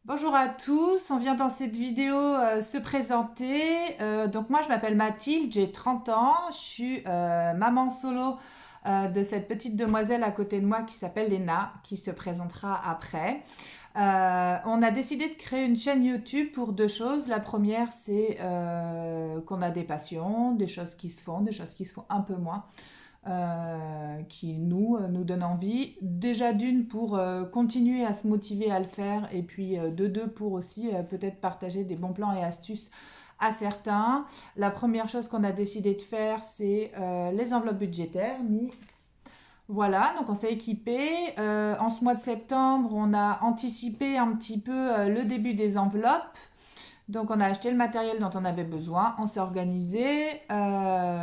Bonjour à tous, on vient dans cette vidéo se présenter. Donc moi je m'appelle Mathilde, j'ai 30 ans, je suis maman solo de cette petite demoiselle à côté de moi qui s'appelle Léna, qui se présentera après. On a décidé de créer une chaîne YouTube pour deux choses. La première c'est qu'on a des passions, des choses qui se font, des choses qui se font un peu moins qui nous donne envie. Déjà d'une pour continuer à se motiver à le faire et puis de deux pour aussi peut-être partager des bons plans et astuces à certains. La première chose qu'on a décidé de faire, c'est les enveloppes budgétaires. Voilà, donc on s'est équipé. En ce mois de septembre, on a anticipé un petit peu le début des enveloppes. Donc on a acheté le matériel dont on avait besoin, on s'est organisé,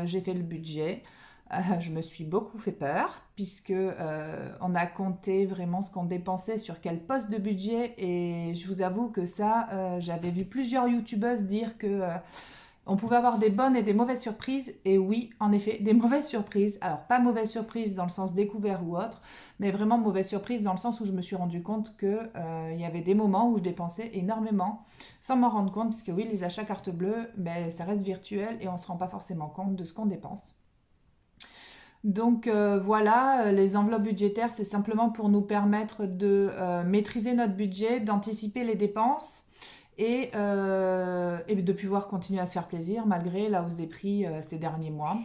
j'ai fait le budget. Je me suis beaucoup fait peur puisque on a compté vraiment ce qu'on dépensait sur quel poste de budget et je vous avoue que ça, j'avais vu plusieurs youtubeuses dire que on pouvait avoir des bonnes et des mauvaises surprises. Et oui, en effet, des mauvaises surprises. Alors, pas mauvaises surprises dans le sens découvert ou autre, mais vraiment mauvaises surprises dans le sens où je me suis rendu compte que il y avait des moments où je dépensais énormément sans m'en rendre compte, puisque oui, les achats carte bleue, ben, ça reste virtuel et on ne se rend pas forcément compte de ce qu'on dépense. Donc voilà, les enveloppes budgétaires, c'est simplement pour nous permettre de maîtriser notre budget, d'anticiper les dépenses et de pouvoir continuer à se faire plaisir malgré la hausse des prix ces derniers mois.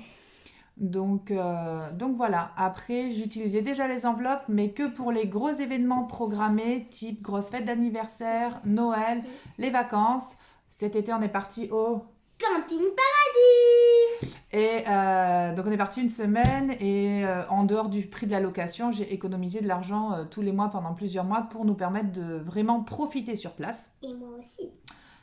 Donc voilà, après j'utilisais déjà les enveloppes, mais que pour les gros événements programmés, type grosse fête d'anniversaire, Noël, les vacances. Cet été on est parti au Camping Paradis. donc on est parti une semaine et en dehors du prix de la location, j'ai économisé de l'argent tous les mois pendant plusieurs mois pour nous permettre de vraiment profiter sur place. Et moi aussi.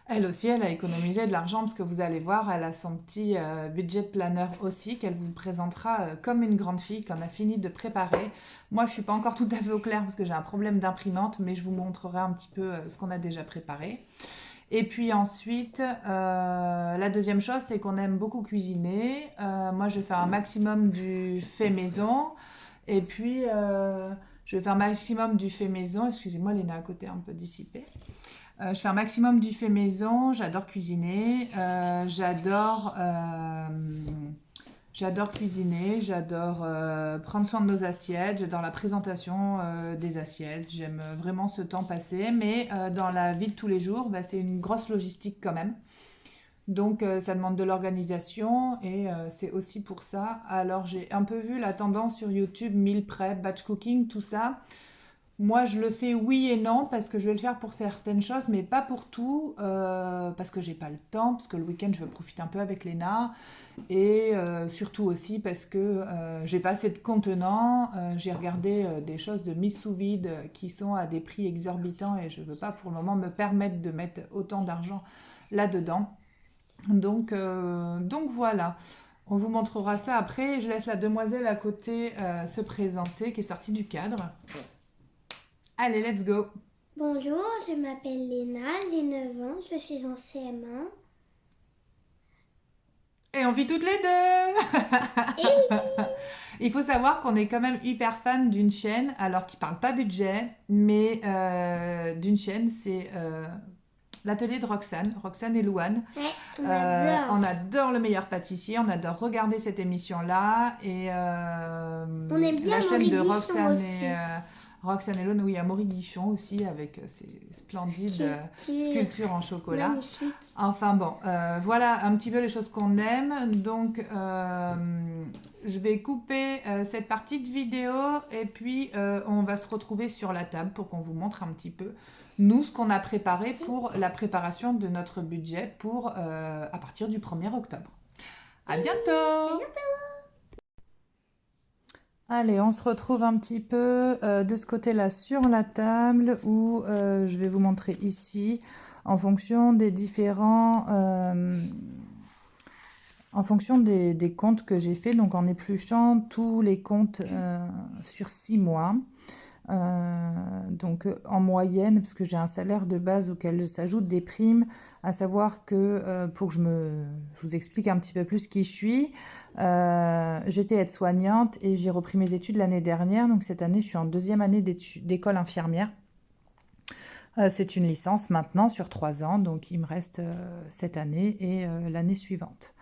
Elle aussi, elle a économisé de l'argent parce que vous allez voir, elle a son petit budget planner aussi qu'elle vous présentera comme une grande fille qu'on a fini de préparer. Moi, je suis pas encore tout à fait au clair parce que j'ai un problème d'imprimante, mais je vous montrerai un petit peu ce qu'on a déjà préparé. Et puis ensuite, la deuxième chose, c'est qu'on aime beaucoup cuisiner. Moi, je vais faire un maximum du fait maison. Et puis, je vais faire un maximum du fait maison. Excusez-moi, Léna à côté un peu dissipée. Je fais un maximum du fait maison. J'adore cuisiner. J'adore cuisiner, j'adore prendre soin de nos assiettes, j'adore la présentation des assiettes, j'aime vraiment ce temps passé, mais dans la vie de tous les jours, bah, c'est une grosse logistique quand même. Donc ça demande de l'organisation et c'est aussi pour ça. Alors j'ai un peu vu la tendance sur YouTube, meal prep, batch cooking, tout ça. Moi, je le fais oui et non parce que je vais le faire pour certaines choses, mais pas pour tout, parce que j'ai pas le temps, parce que le week-end, je veux profiter un peu avec Léna, et surtout aussi parce que j'ai pas assez de contenants. J'ai regardé des choses de mise sous vide qui sont à des prix exorbitants et je veux pas pour le moment me permettre de mettre autant d'argent là-dedans. Donc voilà. On vous montrera ça après. Je laisse la demoiselle à côté se présenter, qui est sortie du cadre. Allez, let's go. Bonjour, je m'appelle Léna, j'ai 9 ans, je suis en CM1. Et on vit toutes les deux. Et oui. Il faut savoir qu'on est quand même hyper fan d'une chaîne, alors qui parle pas budget, mais d'une chaîne, c'est l'atelier de Roxane, Roxane et Louane. Ouais, on adore. On adore le meilleur pâtissier, on adore regarder cette émission-là. Et On aime bien la chaîne Maurice de Guichon Roxane et, aussi. Roxane et Louane, où il y a Maurice Guichon aussi, avec ses splendides Sculpture sculptures en chocolat. magnifique. Enfin bon, voilà un petit peu les choses qu'on aime. Donc, je vais couper cette partie de vidéo et puis on va se retrouver sur la table pour qu'on vous montre un petit peu nous ce qu'on a préparé pour la préparation de notre budget pour à partir du 1er octobre. À bientôt! Allez, on se retrouve un petit peu de ce côté-là sur la table où je vais vous montrer ici en fonction des différents en fonction des comptes que j'ai fait, donc en épluchant tous les comptes sur 6 mois. Donc en moyenne, parce que j'ai un salaire de base auquel s'ajoutent des primes, à savoir que pour que je vous explique un petit peu plus qui je suis, j'étais aide-soignante et j'ai repris mes études l'année dernière, donc cette année je suis en deuxième année d'école infirmière. C'est une licence maintenant sur 3 ans, donc il me reste cette année et l'année suivante.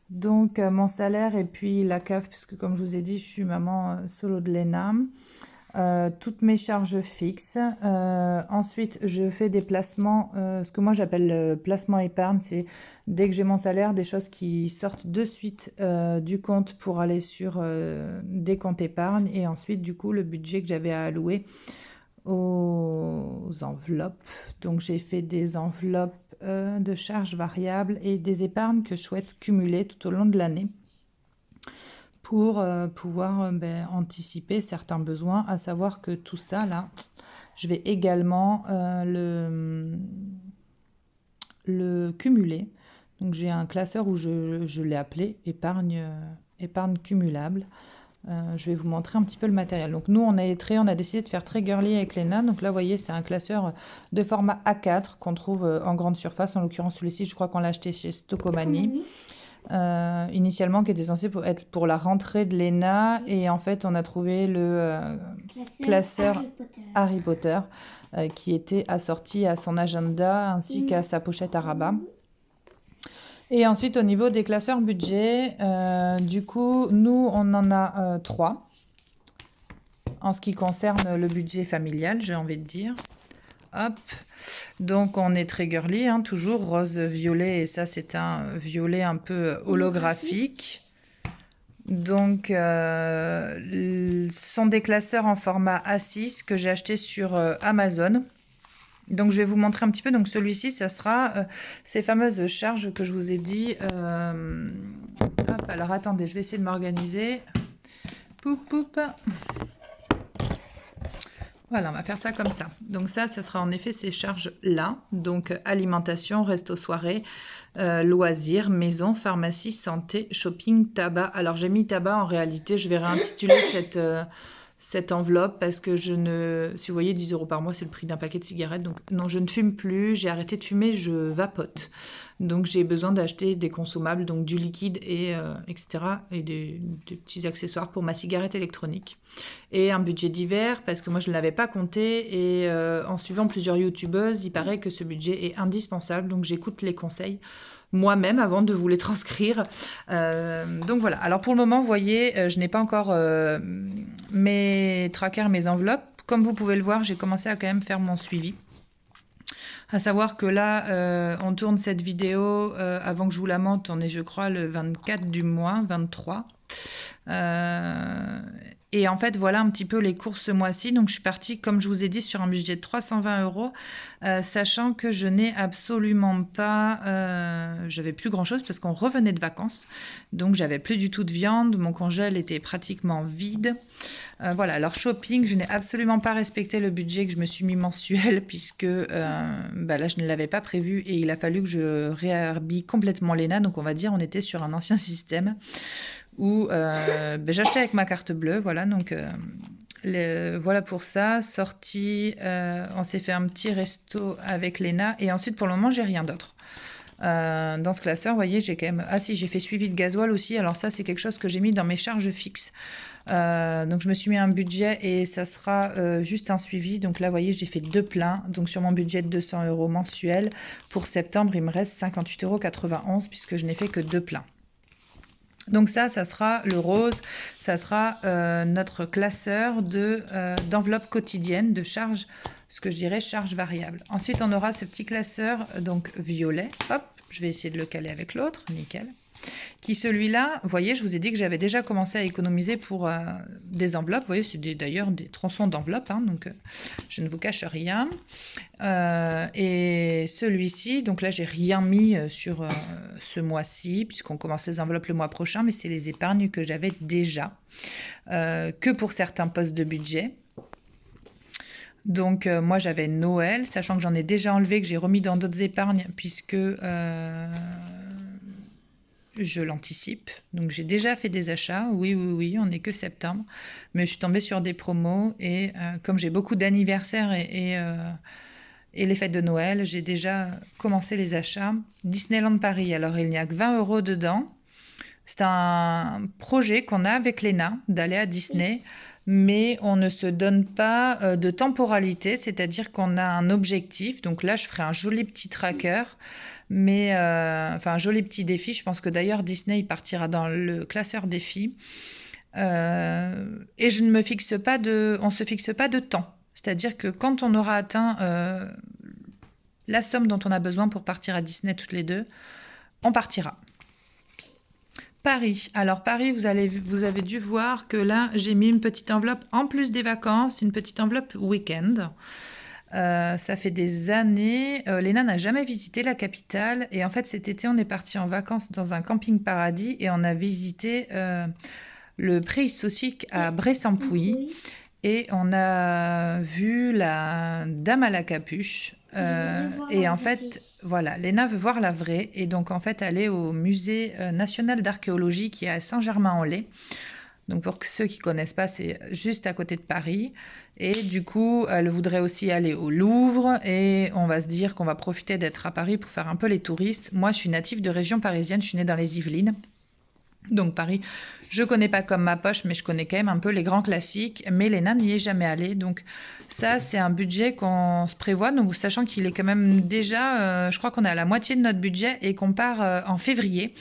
Donc mon salaire et puis la CAF, puisque comme je vous ai dit, je suis maman solo de Léna. Toutes mes charges fixes. Ensuite, je fais des placements, ce que moi j'appelle placement épargne, c'est dès que j'ai mon salaire, des choses qui sortent de suite du compte pour aller sur des comptes épargne et ensuite du coup le budget que j'avais à allouer aux enveloppes. Donc j'ai fait des enveloppes de charges variables et des épargnes que je souhaite cumuler tout au long de l'année pour pouvoir anticiper certains besoins, à savoir que tout ça, là, je vais également le cumuler. Donc j'ai un classeur où je l'ai appelé épargne cumulable. Je vais vous montrer un petit peu le matériel. Donc nous, on a décidé de faire très girly avec Léna. Donc là, vous voyez, c'est un classeur de format A4 qu'on trouve en grande surface. En l'occurrence, celui-ci, je crois qu'on l'a acheté chez Stocomanie. Initialement qui était censé être pour la rentrée de Léna et en fait on a trouvé le classeur Harry Potter qui était assorti à son agenda ainsi qu'à sa pochette à rabat. Et ensuite au niveau des classeurs budget, du coup nous on en a 3 en ce qui concerne le budget familial, j'ai envie de dire. Hop, donc on est très girly, hein, toujours rose violet, et ça c'est un violet un peu holographique. Donc ce sont des classeurs en format A6 que j'ai acheté sur Amazon. Donc je vais vous montrer un petit peu. Donc celui-ci, ça sera ces fameuses charges que je vous ai dit. Hop, alors attendez, je vais essayer de m'organiser. Poup, poup. Voilà, on va faire ça comme ça. Donc ça, ce sera en effet ces charges-là. Donc alimentation, resto, soirée, loisirs, maison, pharmacie, santé, shopping, tabac. Alors j'ai mis tabac, en réalité, je vais réintituler cette enveloppe parce que si vous voyez, 10 € par mois, c'est le prix d'un paquet de cigarettes. Donc non, je ne fume plus, j'ai arrêté de fumer, je vapote. Donc j'ai besoin d'acheter des consommables, donc du liquide et etc. et des petits accessoires pour ma cigarette électronique. Et un budget d'hiver parce que moi je ne l'avais pas compté et en suivant plusieurs youtubeuses, il paraît que ce budget est indispensable. Donc j'écoute les conseils moi-même avant de vous les transcrire. Donc voilà. Alors pour le moment, vous voyez, je n'ai pas encore mes trackers, mes enveloppes. Comme vous pouvez le voir, j'ai commencé à quand même faire mon suivi. À savoir que là, on tourne cette vidéo avant que je vous la monte. On est, je crois, le 24 du mois, 23. Et en fait, voilà un petit peu les courses ce mois-ci. Donc, je suis partie, comme je vous ai dit, sur un budget de 320 €, sachant que je n'ai absolument pas... j'avais plus grand-chose parce qu'on revenait de vacances. Donc, j'avais plus du tout de viande. Mon congèle était pratiquement vide. Voilà, alors shopping, je n'ai absolument pas respecté le budget que je me suis mis mensuel puisque là, je ne l'avais pas prévu et il a fallu que je réhabille complètement Léna. Donc, on va dire, on était sur un ancien système où j'achetais avec ma carte bleue, voilà, donc voilà pour ça, sortie, on s'est fait un petit resto avec Léna, et ensuite pour le moment j'ai rien d'autre. Dans ce classeur, vous voyez, j'ai quand même... Ah si, j'ai fait suivi de gasoil aussi, alors ça c'est quelque chose que j'ai mis dans mes charges fixes. Donc je me suis mis un budget et ça sera juste un suivi. Donc là, vous voyez, j'ai fait 2 pleins. Donc sur mon budget de 200 € mensuel, pour septembre, il me reste 58,91 € puisque je n'ai fait que 2 pleins. Donc ça sera le rose, ça sera notre classeur d'enveloppe quotidienne, de charges, ce que je dirais charges variables. Ensuite, on aura ce petit classeur, donc violet, hop, je vais essayer de le caler avec l'autre, nickel. Qui celui-là, vous voyez, je vous ai dit que j'avais déjà commencé à économiser pour des enveloppes. Vous voyez, c'est d'ailleurs des tronçons d'enveloppes, hein, donc je ne vous cache rien. Et celui-ci, donc là, j'ai rien mis sur ce mois-ci, puisqu'on commence les enveloppes le mois prochain, mais c'est les épargnes que j'avais déjà, que pour certains postes de budget. Donc moi, j'avais Noël, sachant que j'en ai déjà enlevé, que j'ai remis dans d'autres épargnes, puisque... je l'anticipe. Donc j'ai déjà fait des achats. Oui, on n'est que septembre. Mais je suis tombée sur des promos. Et comme j'ai beaucoup d'anniversaires et les fêtes de Noël, j'ai déjà commencé les achats. Disneyland Paris. Alors il n'y a que 20 € dedans. C'est un projet qu'on a avec Léna d'aller à Disney. mais on ne se donne pas de temporalité, c'est-à-dire qu'on a un objectif. Donc là, je ferai un joli petit tracker, mais enfin un joli petit défi. Je pense que d'ailleurs Disney il partira dans le classeur défi. Et je ne me fixe pas on se fixe pas de temps. C'est-à-dire que quand on aura atteint la somme dont on a besoin pour partir à Disney toutes les deux, on partira. Paris. Alors Paris, vous avez dû voir que là, j'ai mis une petite enveloppe en plus des vacances, une petite enveloppe week-end. Ça fait des années. Léna n'a jamais visité la capitale. Et en fait, cet été, on est parti en vacances dans un camping paradis et on a visité le préhistorique à Bressampuy. Oui. Et on a vu la dame à la capuche. Et en fait, voilà, Léna veut voir la vraie. Et donc, en fait, elle est au musée national d'archéologie qui est à Saint-Germain-en-Laye. Donc, pour ceux qui ne connaissent pas, c'est juste à côté de Paris. Et du coup, elle voudrait aussi aller au Louvre. Et on va se dire qu'on va profiter d'être à Paris pour faire un peu les touristes. Moi, je suis native de région parisienne. Je suis née dans les Yvelines. Donc Paris, je connais pas comme ma poche, mais je connais quand même un peu les grands classiques. Mais Léna n'y est jamais allée. Donc ça, c'est un budget qu'on se prévoit. Donc sachant qu'il est quand même déjà, je crois qu'on est à la moitié de notre budget et qu'on part en février.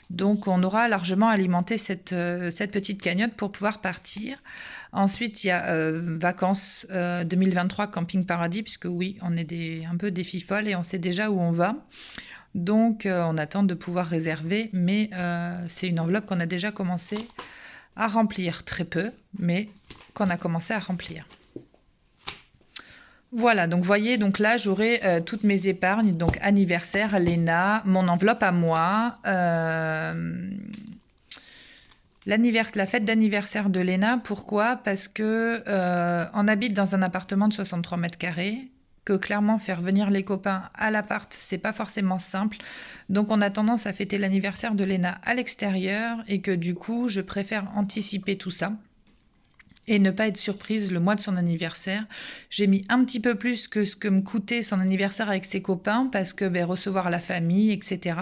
Donc on aura largement alimenté cette petite cagnotte pour pouvoir partir. Ensuite, il y a vacances 2023 Camping Paradis, puisque oui, on est un peu des fifolles et on sait déjà où on va. Donc, on attend de pouvoir réserver, mais c'est une enveloppe qu'on a déjà commencé à remplir. Très peu, mais qu'on a commencé à remplir. Voilà, donc voyez, donc là, j'aurai toutes mes épargnes, donc anniversaire, Léna, mon enveloppe à moi, la fête d'anniversaire de Léna. Pourquoi? Parce que on habite dans un appartement de 63 mètres carrés, que clairement faire venir les copains à l'appart, c'est pas forcément simple. Donc on a tendance à fêter l'anniversaire de Léna à l'extérieur et que du coup, je préfère anticiper tout ça et ne pas être surprise le mois de son anniversaire. J'ai mis un petit peu plus que ce que me coûtait son anniversaire avec ses copains parce que recevoir la famille, etc.,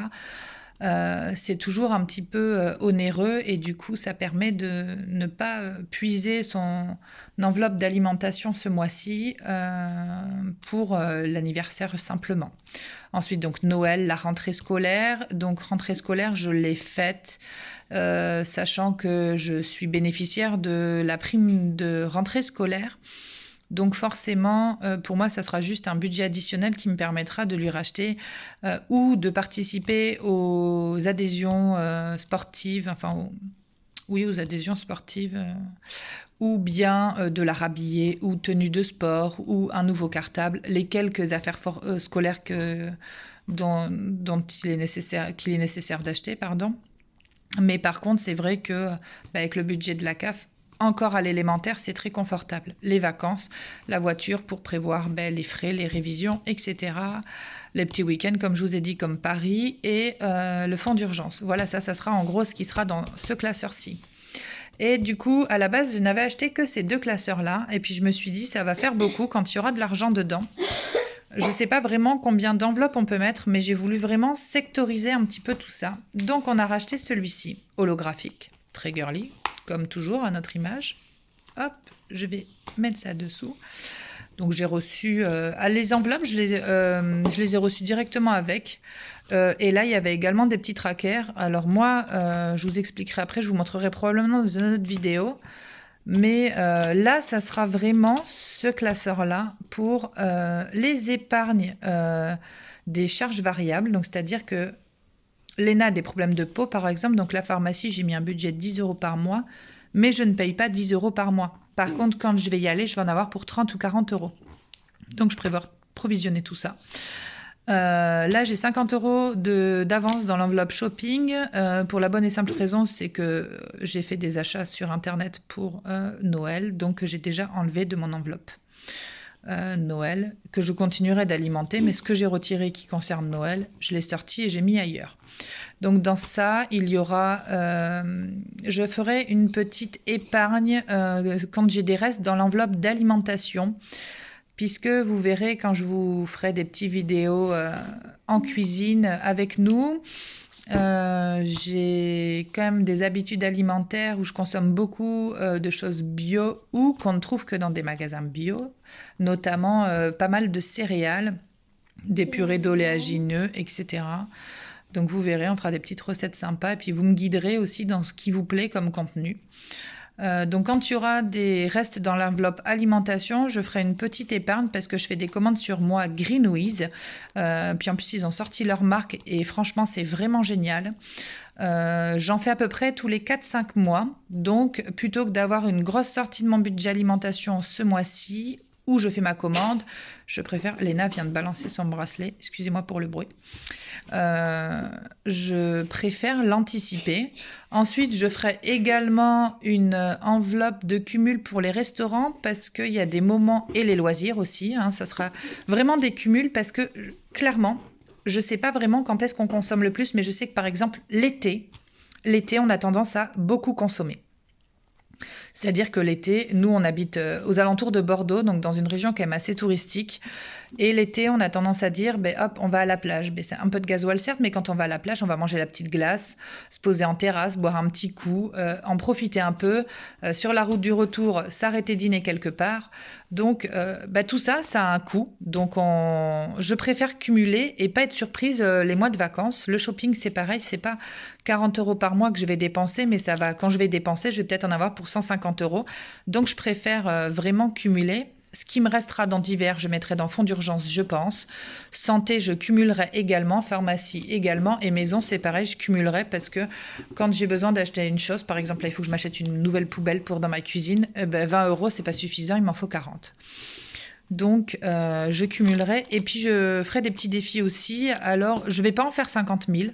c'est toujours un petit peu onéreux et du coup ça permet de ne pas puiser son enveloppe d'alimentation ce mois-ci pour l'anniversaire simplement. Ensuite donc Noël, la rentrée scolaire. Donc rentrée scolaire, je l'ai faite sachant que je suis bénéficiaire de la prime de rentrée scolaire. Donc forcément, pour moi, ça sera juste un budget additionnel qui me permettra de lui racheter ou de participer aux adhésions sportives, aux adhésions sportives, ou bien de la rhabiller, ou tenue de sport, ou un nouveau cartable, les quelques affaires scolaires dont qu'il est nécessaire d'acheter, pardon. Mais par contre, c'est vrai que avec le budget de la CAF, encore à l'élémentaire, c'est très confortable. Les vacances, la voiture pour prévoir les frais, les révisions, etc. Les petits week-ends, comme je vous ai dit, comme Paris, et le fonds d'urgence. Voilà, ça sera en gros ce qui sera dans ce classeur-ci. Et du coup, à la base, je n'avais acheté que ces deux classeurs-là. Et puis, je me suis dit, ça va faire beaucoup quand il y aura de l'argent dedans. Je ne sais pas vraiment combien d'enveloppes on peut mettre, mais j'ai voulu vraiment sectoriser un petit peu tout ça. Donc, on a racheté celui-ci, holographique, très girly, comme toujours à notre image. Hop, je vais mettre ça dessous. Donc, j'ai reçu... les enveloppes, je les ai reçues directement avec. Et là, il y avait également des petits trackers. Alors moi, je vous expliquerai après, je vous montrerai probablement dans une autre vidéo. Mais là, ça sera vraiment ce classeur-là pour les épargnes des charges variables. Donc, c'est-à-dire que Léna a des problèmes de peau, par exemple. Donc, la pharmacie, j'ai mis un budget de 10 € par mois, mais je ne paye pas 10 € par mois. Par contre, quand je vais y aller, je vais en avoir pour 30 ou 40 €. Donc, je prévois provisionner tout ça. Là, j'ai 50 € d'avance dans l'enveloppe shopping. Pour la bonne et simple raison, c'est que j'ai fait des achats sur Internet pour Noël. Donc, j'ai déjà enlevé de mon enveloppe Noël, que je continuerai d'alimenter. Mais ce que j'ai retiré qui concerne Noël, je l'ai sorti et j'ai mis ailleurs. Donc, dans ça, il y aura... je ferai une petite épargne quand j'ai des restes dans l'enveloppe d'alimentation. Puisque vous verrez quand je vous ferai des petites vidéos en cuisine avec nous, J'ai quand même des habitudes alimentaires où je consomme beaucoup de choses bio ou qu'on ne trouve que dans des magasins bio, notamment pas mal de céréales, des purées d'oléagineux, etc. Donc vous verrez, on fera des petites recettes sympas et puis vous me guiderez aussi dans ce qui vous plaît comme contenu. Donc quand il y aura des restes dans l'enveloppe alimentation, je ferai une petite épargne parce que je fais des commandes sur moi Greenwiz. Puis en plus ils ont sorti leur marque et franchement c'est vraiment génial. J'en fais à peu près tous les 4-5 mois. Donc plutôt que d'avoir une grosse sortie de mon budget alimentation ce mois-ci, où je fais ma commande, je préfère... Léna vient de balancer son bracelet, excusez-moi pour le bruit. Je préfère l'anticiper. Ensuite, je ferai également une enveloppe de cumul pour les restaurants parce qu'il y a des moments et les loisirs aussi. Ça sera vraiment des cumuls parce que clairement, je ne sais pas vraiment quand est-ce qu'on consomme le plus, mais je sais que par exemple l'été, on a tendance à beaucoup consommer. C'est-à-dire que l'été, nous, on habite aux alentours de Bordeaux, donc dans une région quand même assez touristique. Et l'été, on a tendance à dire, ben hop, on va à la plage. Ben, c'est un peu de gasoil, certes, mais quand on va à la plage, on va manger la petite glace, se poser en terrasse, boire un petit coup, en profiter un peu. Sur la route du retour, s'arrêter dîner quelque part. Donc, tout ça, ça a un coût. Donc, je préfère cumuler et pas être surprise les mois de vacances. Le shopping, c'est pareil, c'est pas 40 € par mois que je vais dépenser, mais ça va. Quand je vais dépenser, je vais peut-être en avoir pour 150 €. Donc, je préfère vraiment cumuler. Ce qui me restera dans divers, je mettrai dans fonds d'urgence, je pense. Santé, je cumulerai également. Pharmacie également. Et maison, c'est pareil, je cumulerai parce que quand j'ai besoin d'acheter une chose, par exemple, là, il faut que je m'achète une nouvelle poubelle pour dans ma cuisine, 20 €, c'est pas suffisant, il m'en faut 40. Donc, je cumulerai. Et puis, je ferai des petits défis aussi. Alors, je vais pas en faire 50 000.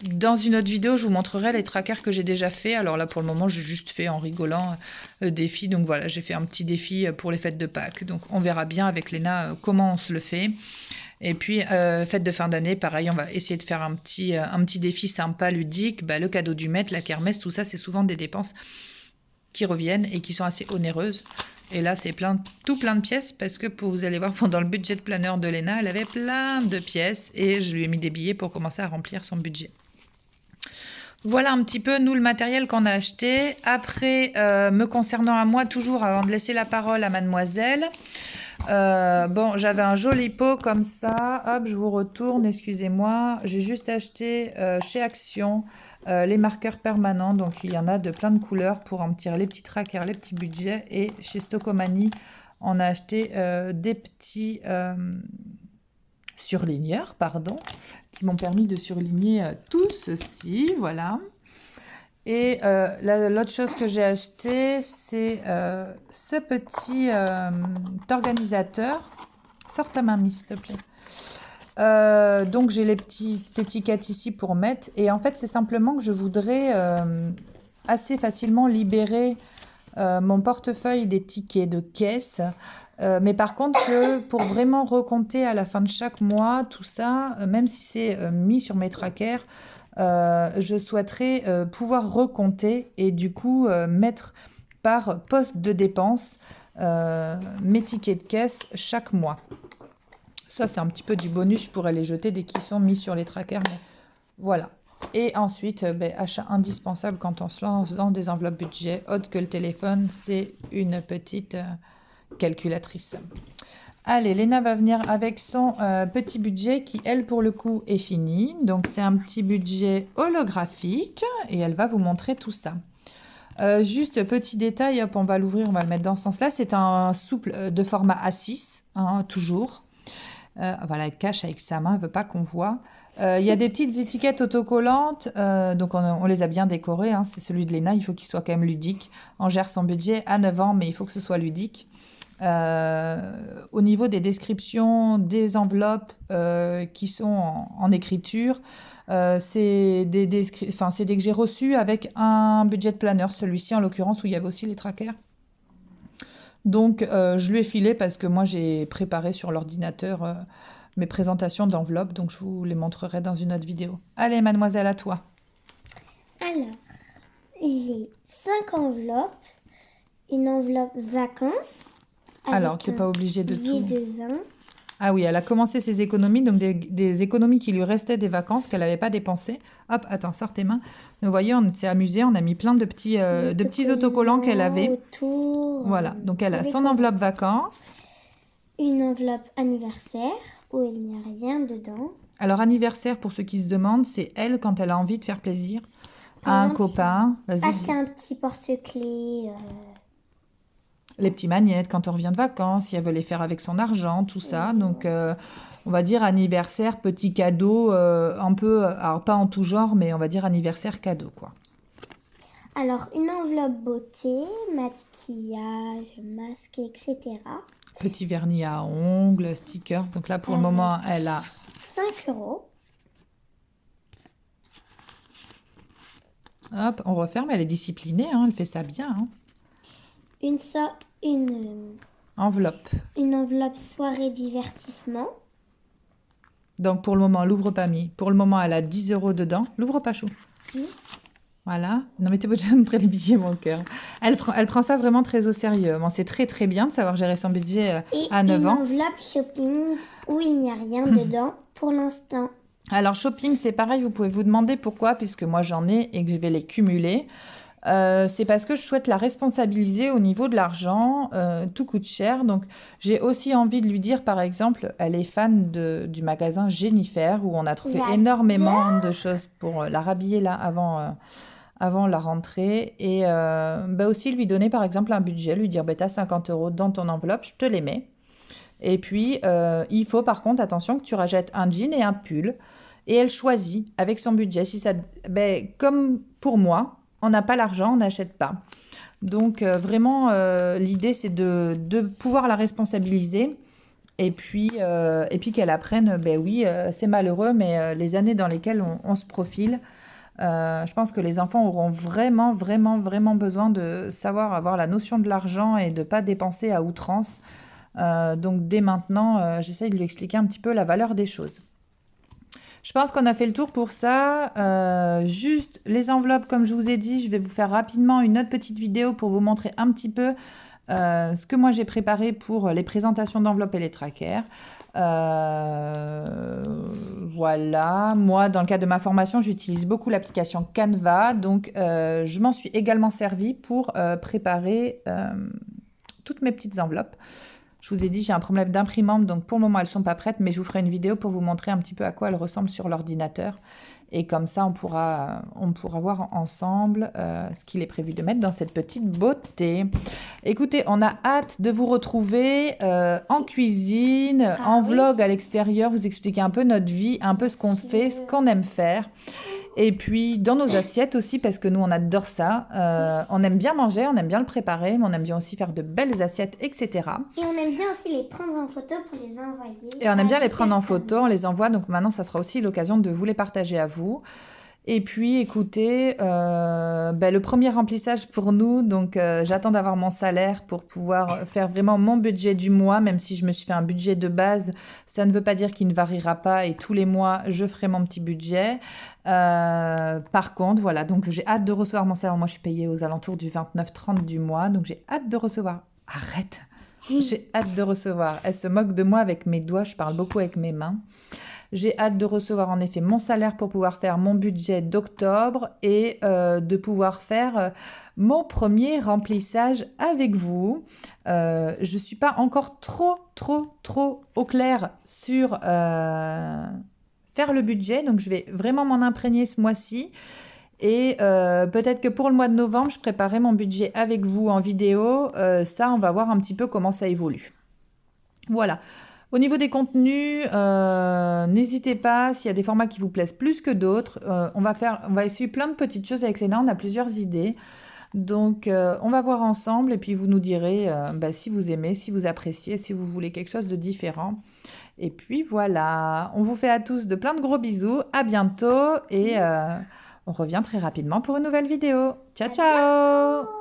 Dans une autre vidéo, je vous montrerai les trackers que j'ai déjà fait. Alors là, pour le moment, j'ai juste fait en rigolant défi. Donc voilà, j'ai fait un petit défi pour les fêtes de Pâques. Donc on verra bien avec Léna comment on se le fait. Et puis, fête de fin d'année, pareil, on va essayer de faire un petit défi sympa, ludique. Le cadeau du maître, la kermesse, tout ça, c'est souvent des dépenses qui reviennent et qui sont assez onéreuses. Et là, c'est tout plein de pièces parce que vous allez voir, pendant le budget de planeur de Léna, elle avait plein de pièces et je lui ai mis des billets pour commencer à remplir son budget. Voilà un petit peu, nous, le matériel qu'on a acheté. Après, me concernant à moi, toujours avant de laisser la parole à mademoiselle, j'avais un joli pot comme ça. Hop, je vous retourne, excusez-moi. J'ai juste acheté chez Action les marqueurs permanents. Donc, il y en a de plein de couleurs pour en tirer les petits trackers, les petits budgets. Et chez Stocomanie, on a acheté des petits... surligneurs, pardon, qui m'ont permis de surligner tout ceci, voilà. Et l'autre chose que j'ai acheté, c'est ce petit organisateur. Sors ta main, s'il te plaît. Donc j'ai les petites étiquettes ici pour mettre. Et en fait, c'est simplement que je voudrais assez facilement libérer mon portefeuille des tickets de caisse. Mais par contre, pour vraiment recompter à la fin de chaque mois, tout ça, même si c'est mis sur mes trackers, je souhaiterais pouvoir recompter et du coup mettre par poste de dépense mes tickets de caisse chaque mois. Ça, c'est un petit peu du bonus, je pourrais les jeter dès qu'ils sont mis sur les trackers. Mais voilà. Et ensuite, achat indispensable quand on se lance dans des enveloppes budget, autre que le téléphone, c'est une petite... calculatrice. Allez, Léna va venir avec son petit budget qui, elle, pour le coup, est fini. Donc, c'est un petit budget holographique et elle va vous montrer tout ça. Juste petit détail, hop, on va l'ouvrir, on va le mettre dans ce sens-là. C'est un souple de format A6, toujours. Voilà, elle cache avec sa main, elle ne veut pas qu'on voit. Il y a des petites étiquettes autocollantes, donc on les a bien décorées. C'est celui de Léna, il faut qu'il soit quand même ludique. On gère son budget à 9 ans, mais il faut que ce soit ludique. Au niveau des descriptions des enveloppes qui sont en écriture, c'est des que j'ai reçus avec un budget planner, celui-ci en l'occurrence où il y avait aussi les trackers. Donc je lui ai filé parce que moi j'ai préparé sur l'ordinateur mes présentations d'enveloppes, donc je vous les montrerai dans une autre vidéo. Allez mademoiselle, à toi. Alors, j'ai 5 enveloppes. Une enveloppe vacances. Alors, tu n'es pas obligé de billet tout. de vin. Ah oui, elle a commencé ses économies, donc des économies qui lui restaient des vacances qu'elle n'avait pas dépensées. Hop, attends, sors tes mains. Vous voyez, on s'est amusé, on a mis plein de petits autocollants qu'elle avait. Autour. Voilà, donc elle a pour son décorer. enveloppe vacances. Une enveloppe anniversaire où il n'y a rien dedans. Alors anniversaire, pour ceux qui se demandent, c'est elle quand elle a envie de faire plaisir Par à un exemple, copain. Vas-y, acheter un petit porte-clés. les petits magnettes quand on revient de vacances, si elle veut les faire avec son argent, tout ça. Donc, on va dire anniversaire, petit cadeau, un peu, alors pas en tout genre, mais on va dire anniversaire cadeau, quoi. Alors, une enveloppe beauté, maquillage, masque, etc. Petit vernis à ongles, stickers. Donc là, pour le moment, elle a 5 €. Hop, on referme, elle est disciplinée, hein, elle fait ça bien. Hein. Une Enveloppe. enveloppe soirée divertissement. Donc pour le moment, l'ouvre pas mis. Pour le moment, elle a 10 € dedans. L'ouvre pas chaud. 10. Voilà. Non mais t'es pas déjà de montrer les billets, mon cœur. Elle prend ça vraiment très au sérieux. Bon, c'est très très bien de savoir gérer son budget Et à 9 une ans. enveloppe shopping où il n'y a rien dedans pour l'instant. Alors shopping, c'est pareil, vous pouvez vous demander pourquoi, puisque moi j'en ai et que je vais les cumuler. C'est parce que je souhaite la responsabiliser au niveau de l'argent, tout coûte cher. Donc j'ai aussi envie de lui dire, par exemple, elle est fan du magasin Jennifer, où on a trouvé J'adore. énormément de choses pour la rhabiller là avant la rentrée. Et aussi lui donner par exemple un budget, lui dire, t'as 50 € dans ton enveloppe, je te les mets. Et puis, il faut par contre, attention, que tu rachètes un jean et un pull. Et elle choisit avec son budget. Si ça, comme pour moi, on n'a pas l'argent, on n'achète pas. Donc, vraiment, l'idée, c'est de pouvoir la responsabiliser. Et puis qu'elle apprenne, oui, c'est malheureux, mais les années dans lesquelles on se profile, je pense que les enfants auront vraiment, vraiment, vraiment besoin de savoir avoir la notion de l'argent et de ne pas dépenser à outrance. Donc dès maintenant, j'essaye de lui expliquer un petit peu la valeur des choses. Je pense qu'on a fait le tour pour ça. Juste les enveloppes, comme je vous ai dit, je vais vous faire rapidement une autre petite vidéo pour vous montrer un petit peu ce que moi j'ai préparé pour les présentations d'enveloppes et les trackers. Voilà, moi dans le cadre de ma formation, j'utilise beaucoup l'application Canva, donc je m'en suis également servie pour préparer toutes mes petites enveloppes. Je vous ai dit, j'ai un problème d'imprimante, donc pour le moment, elles ne sont pas prêtes, mais je vous ferai une vidéo pour vous montrer un petit peu à quoi elles ressemblent sur l'ordinateur. Et comme ça, on pourra voir ensemble ce qu'il est prévu de mettre dans cette petite beauté. Écoutez, on a hâte de vous retrouver en cuisine, en vlog à l'extérieur, vous expliquer un peu notre vie, un peu ce qu'on fait, ce qu'on aime faire. Et puis dans nos assiettes aussi, parce que nous on adore ça. On aime bien manger, on aime bien le préparer, mais on aime bien aussi faire de belles assiettes, etc. Et on aime bien aussi les prendre en photo pour les envoyer. Et on aime bien les prendre en photo, on les envoie, donc maintenant ça sera aussi l'occasion de vous les partager à vous. Et puis écoutez, le premier remplissage pour nous, donc j'attends d'avoir mon salaire pour pouvoir faire vraiment mon budget du mois, même si je me suis fait un budget de base, ça ne veut pas dire qu'il ne variera pas et tous les mois je ferai mon petit budget. Par contre, voilà, donc j'ai hâte de recevoir mon salaire. Moi je suis payée aux alentours du 29-30 du mois, donc j'ai hâte de recevoir. Arrête! J'ai hâte de recevoir. Elle se moque de moi avec mes doigts, je parle beaucoup avec mes mains. J'ai hâte de recevoir en effet mon salaire pour pouvoir faire mon budget d'octobre et de pouvoir faire mon premier remplissage avec vous. Je ne suis pas encore trop au clair sur faire le budget, donc je vais vraiment m'en imprégner ce mois-ci. Et peut-être que pour le mois de novembre, je préparerai mon budget avec vous en vidéo. Ça, on va voir un petit peu comment ça évolue. Voilà. Au niveau des contenus, n'hésitez pas, s'il y a des formats qui vous plaisent plus que d'autres, on va essayer plein de petites choses avec Léna, on a plusieurs idées. Donc, on va voir ensemble et puis vous nous direz si vous aimez, si vous appréciez, si vous voulez quelque chose de différent. Et puis voilà, on vous fait à tous de plein de gros bisous, à bientôt et on revient très rapidement pour une nouvelle vidéo. Ciao, ciao!